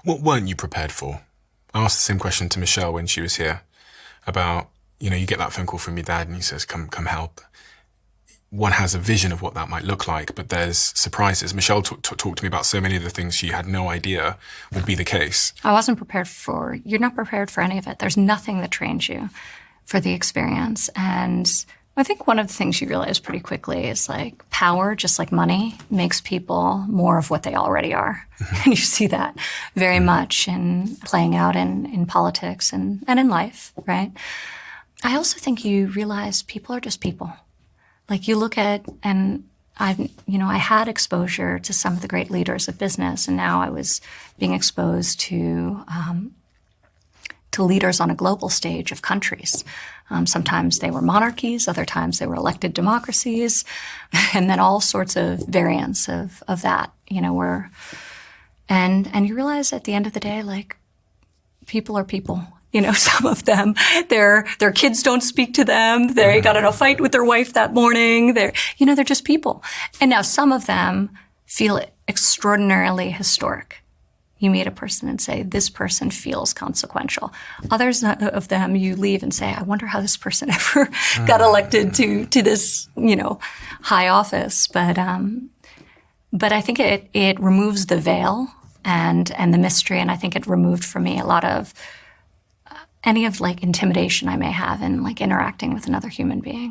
What weren't you prepared for? I asked the same question to Michelle when she was here about, you get that phone call from your dad and he says, come help. One has a vision of what that might look like, but there's surprises. Michelle talked to me about so many of the things she had no idea would be the case. I wasn't prepared you're not prepared for any of it. There's nothing that trains you for the experience. And I think one of the things you realize pretty quickly is like power, just like money, makes people more of what they already are. And you see that very much in playing out in politics and in life, right? I also think you realize people are just people. Like you look at, and I had exposure to some of the great leaders of business, and now I was being exposed to leaders on a global stage of countries. Sometimes they were monarchies, other times they were elected democracies, and then all sorts of variants of that, and you realize at the end of the day, like, people are people. Some of them, their kids don't speak to them. They got in a fight with their wife that morning. They're just people. And now some of them feel extraordinarily historic. You meet a person and say, this person feels consequential. Others of them, you leave and say, I wonder how this person ever got elected to this, high office. But I think it removes the veil and the mystery. And I think it removed for me a lot of any of like intimidation I may have in like interacting with another human being.